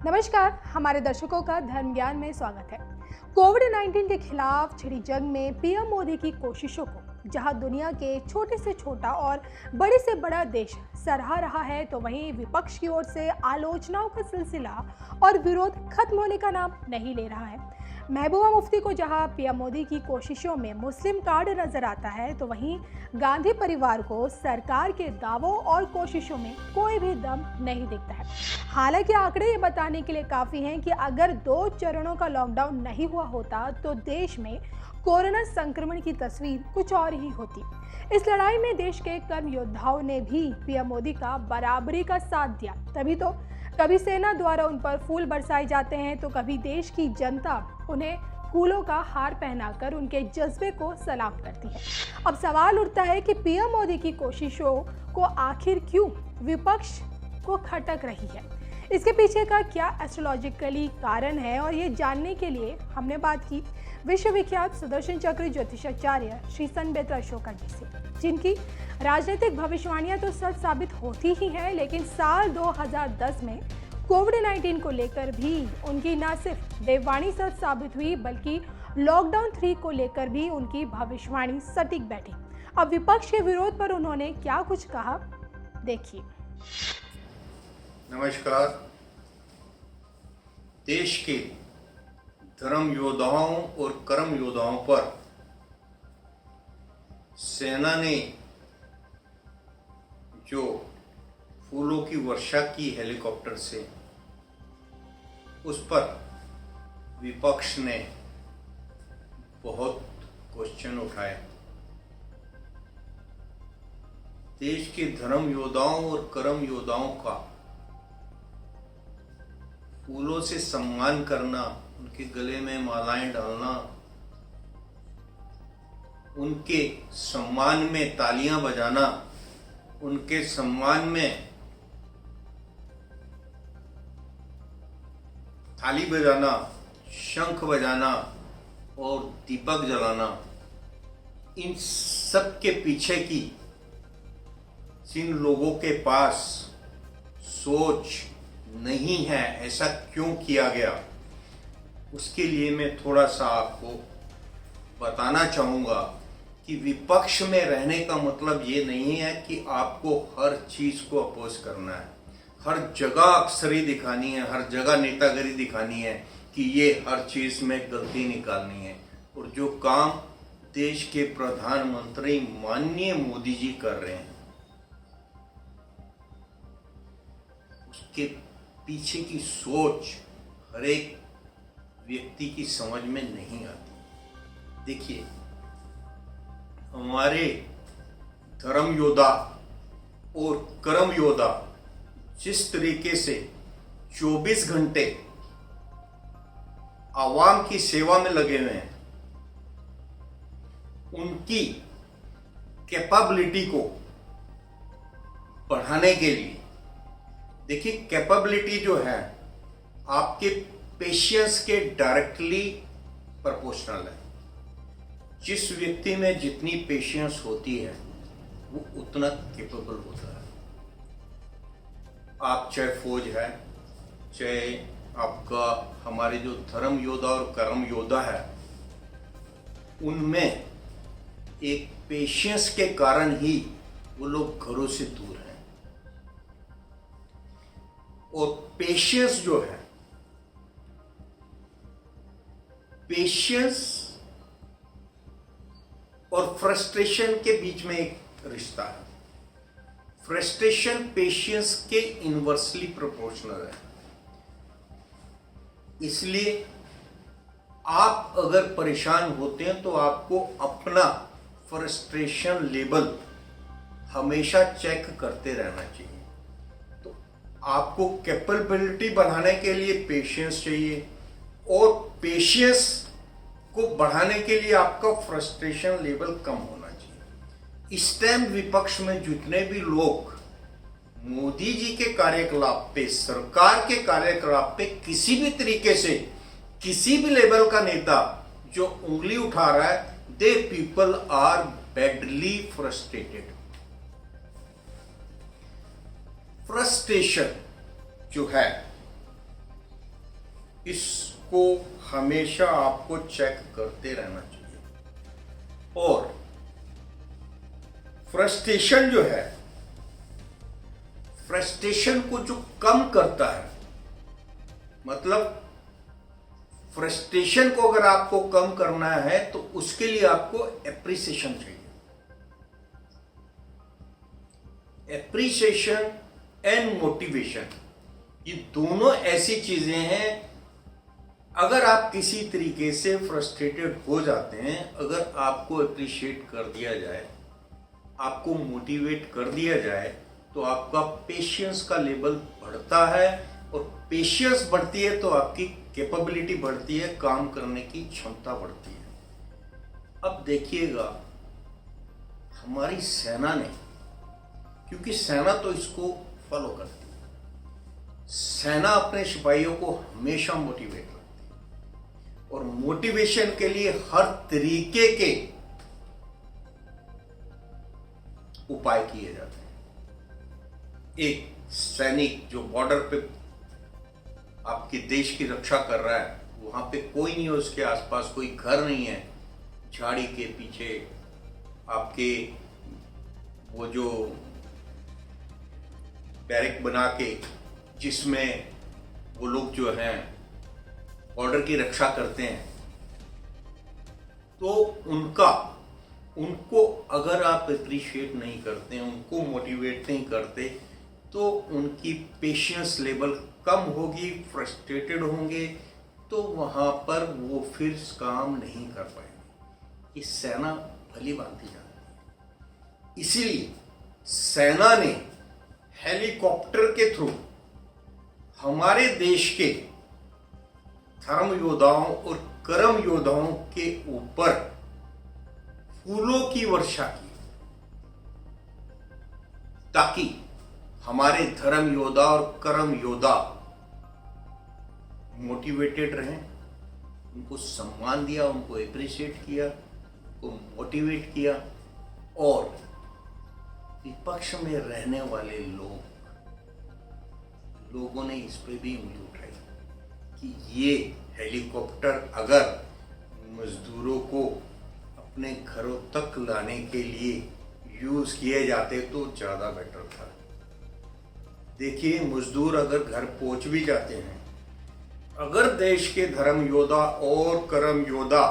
नमस्कार, हमारे दर्शकों का धर्म ज्ञान में स्वागत है। कोविड-19 के खिलाफ छिड़ी जंग में पीएम मोदी की कोशिशों को जहां दुनिया के छोटे से छोटा और बड़े से बड़ा देश सराह रहा है, तो वहीं विपक्ष की ओर से आलोचनाओं का सिलसिला और विरोध खत्म होने का नाम नहीं ले रहा है। महबूबा मुफ्ती को जहां पीएम मोदी की कोशिशों में मुस्लिम कार्ड नजर आता है, तो वहीं गांधी परिवार को सरकार के दावों और कोशिशों में कोई भी दम नहीं दिखता है। हालांकि आंकड़े ये बताने के लिए काफी हैं कि अगर 2 चरणों का लॉकडाउन नहीं हुआ होता तो देश में कोरोना संक्रमण की तस्वीर कुछ और ही होती। इस लड़ाई में देश के कर्म योद्धाओं ने भी पीएम मोदी का बराबरी का साथ दिया, तभी तो कभी सेना द्वारा उन पर फूल बरसाए जाते हैं, तो कभी देश की जनता उन्हें फूलों का हार पहनाकर उनके जज्बे को सलाम करती है। अब सवाल उठता है कि पीएम मोदी की कोशिशों को आखिर क्यों विपक्ष को खटक रही है, इसके पीछे का क्या एस्ट्रोलॉजिकली कारण है, और ये जानने के लिए हमने बात की विश्वविख्यात सुदर्शन चक्र ज्योतिषाचार्य श्री संबित अशोका जी से, जिनकी राजनीतिक भविष्यवाणियां तो सच साबित होती ही हैं, लेकिन साल 2010 में कोविड-19 को लेकर भी उनकी न सिर्फ देववाणी सच साबित हुई, बल्कि लॉकडाउन 3 को लेकर भी उनकी भविष्यवाणी सटीक बैठी। अब विपक्ष के विरोध पर उन्होंने क्या कुछ कहा, देखिए। नमस्कार। देश के धर्म योद्धाओं और कर्म योद्धाओं पर सेना ने जो फूलों की वर्षा की हेलीकॉप्टर से, उस पर विपक्ष ने बहुत क्वेश्चन उठाए। देश के धर्म योद्धाओं और कर्म योद्धाओं का फूलों से सम्मान करना, उनके गले में मालाएं डालना, उनके सम्मान में तालियां बजाना, उनके सम्मान में थाली बजाना, शंख बजाना और दीपक जलाना, इन सब के पीछे की जिन लोगों के पास सोच नहीं है, ऐसा क्यों किया गया, उसके लिए मैं थोड़ा सा आपको बताना चाहूँगा कि विपक्ष में रहने का मतलब ये नहीं है कि आपको हर चीज़ को अपोज करना है, हर जगह अक्सरी दिखानी है, हर जगह नेतागिरी दिखानी है कि ये हर चीज़ में गलती निकालनी है। और जो काम देश के प्रधानमंत्री माननीय मोदी जी कर रहे हैं, उसके पीछे की सोच हर एक व्यक्ति की समझ में नहीं आती। देखिए, हमारे धर्म योद्धा और कर्म योद्धा जिस तरीके से 24 घंटे आवाम की सेवा में लगे हुए हैं, उनकी कैपेबिलिटी को बढ़ाने के लिए, देखिए कैपेबिलिटी जो है आपके पेशेंस के डायरेक्टली प्रोपोर्शनल है। जिस व्यक्ति में जितनी पेशेंस होती है वो उतना कैपेबल होता है। आप चाहे फौज है, चाहे आपका हमारे जो धर्म योद्धा और कर्म योद्धा है, उनमें एक पेशेंस के कारण ही वो लोग घरों से दूर हैं। और पेशेंस जो है, पेशेंस और फ्रस्ट्रेशन के बीच में एक रिश्ता है। फ्रस्ट्रेशन पेशेंस के इनवर्सली प्रोपोर्शनल है। इसलिए आप अगर परेशान होते हैं तो आपको अपना फ्रस्ट्रेशन लेवल हमेशा चेक करते रहना चाहिए। तो आपको कैपेबिलिटी बढ़ाने के लिए पेशेंस चाहिए, और पेशेंस को बढ़ाने के लिए आपका फ्रस्ट्रेशन लेवल कम होना चाहिए। इस टाइम विपक्ष में जितने भी लोग मोदी जी के कार्यकलाप पे, सरकार के कार्यकलाप पे किसी भी तरीके से किसी भी लेवल का नेता जो उंगली उठा रहा है, they people are badly frustrated. Frustration जो है इसको हमेशा आपको चेक करते रहना चाहिए। और फ्रस्ट्रेशन जो है, फ्रस्ट्रेशन को जो कम करता है, मतलब फ्रस्ट्रेशन को अगर आपको कम करना है तो उसके लिए आपको एप्रिसिएशन चाहिए। एप्रिसिएशन एंड मोटिवेशन, ये दोनों ऐसी चीजें हैं, अगर आप किसी तरीके से फ्रस्ट्रेटेड हो जाते हैं, अगर आपको अप्रिशिएट कर दिया जाए, आपको मोटिवेट कर दिया जाए, तो आपका पेशेंस का लेवल बढ़ता है, और पेशेंस बढ़ती है तो आपकी कैपेबिलिटी बढ़ती है, काम करने की क्षमता बढ़ती है। अब देखिएगा हमारी सेना ने, क्योंकि सेना तो इसको फॉलो करती है, सेना अपने सिपाहियों को हमेशा मोटिवेट करती है, और मोटिवेशन के लिए हर तरीके के उपाय किए जाते हैं। एक सैनिक जो बॉर्डर पे आपके देश की रक्षा कर रहा है, वहां पे कोई नहीं है, उसके आसपास कोई घर नहीं है, झाड़ी के पीछे आपके वो जो बैरक बना के जिसमें वो लोग जो हैं बॉर्डर की रक्षा करते हैं, तो उनको अगर आप अप्रिशिएट नहीं करते हैं, उनको मोटिवेट नहीं करते, तो उनकी पेशेंस लेवल कम होगी, फ्रस्ट्रेटेड होंगे, तो वहां पर वो फिर काम नहीं कर पाएंगे। ये सेना भली भांति जानती है, इसीलिए सेना ने हेलीकॉप्टर के थ्रू हमारे देश के धर्म योद्धाओं और कर्म योद्धाओं के ऊपर फूलों की वर्षा की, ताकि हमारे धर्म योद्धा और कर्म योद्धा मोटिवेटेड रहें। उनको सम्मान दिया, उनको अप्रिशिएट किया, उनको मोटिवेट किया, और विपक्ष में रहने वाले लोगों ने इस पे भी उंगली उठाई कि ये हेलीकॉप्टर अगर मजदूरों को अपने घरों तक लाने के लिए यूज किए जाते तो ज्यादा बेटर था। देखिए, मजदूर अगर घर पहुंच भी जाते हैं, अगर देश के धर्म योद्धा और कर्म योद्धा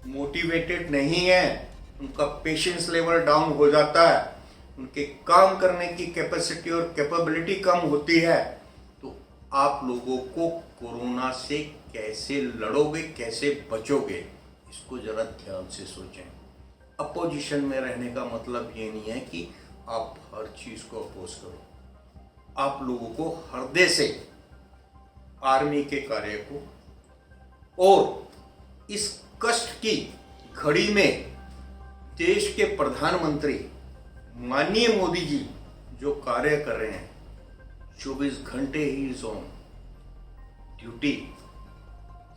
मोटिवेटेड नहीं है, उनका पेशेंस लेवल डाउन हो जाता है, उनके काम करने की कैपेसिटी और कैपेबिलिटी कम होती है, तो आप लोगों को कोरोना से कैसे लड़ोगे, कैसे बचोगे, इसको जरा ध्यान से सोचें। अपोजिशन में रहने का मतलब ये नहीं है कि आप हर चीज को अपोज करो। आप लोगों को हृदय से आर्मी के कार्य को और इस कष्ट की घड़ी में देश के प्रधानमंत्री माननीय मोदी जी जो कार्य कर रहे हैं, 24 घंटे ही इज ऑन ड्यूटी,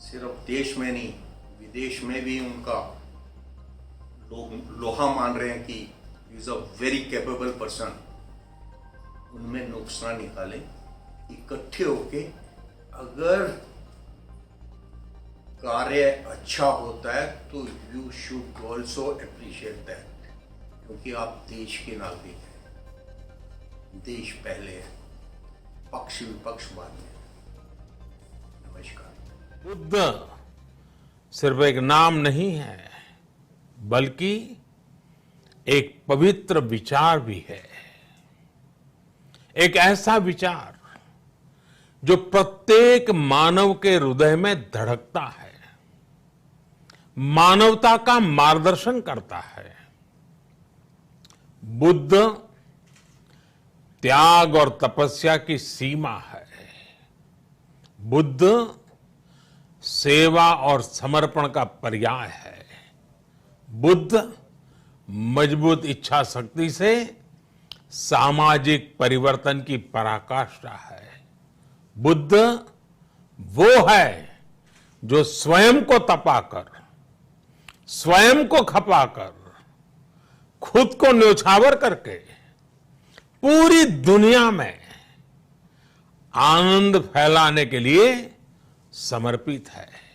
सिर्फ देश में नहीं विदेश में भी उनका लोग लोहा मान रहे हैं कि is a very capable person. उनमें नुकसान निकाले, इकट्ठे होके अगर कार्य अच्छा होता है तो you should also appreciate that, क्योंकि आप देश के नागरिक हैं। देश पहले है, पक्ष विपक्ष बाद में। नमस्कार। बुद्ध सिर्फ एक नाम नहीं है, बल्कि एक पवित्र विचार भी है। एक ऐसा विचार जो प्रत्येक मानव के हृदय में धड़कता है, मानवता का मार्गदर्शन करता है। बुद्ध त्याग और तपस्या की सीमा है। बुद्ध सेवा और समर्पण का पर्याय है। बुद्ध मजबूत इच्छा शक्ति से सामाजिक परिवर्तन की पराकाष्ठा है। बुद्ध वो है जो स्वयं को तपाकर, स्वयं को खपाकर, खुद को न्योछावर करके पूरी दुनिया में आनंद फैलाने के लिए समर्पित है।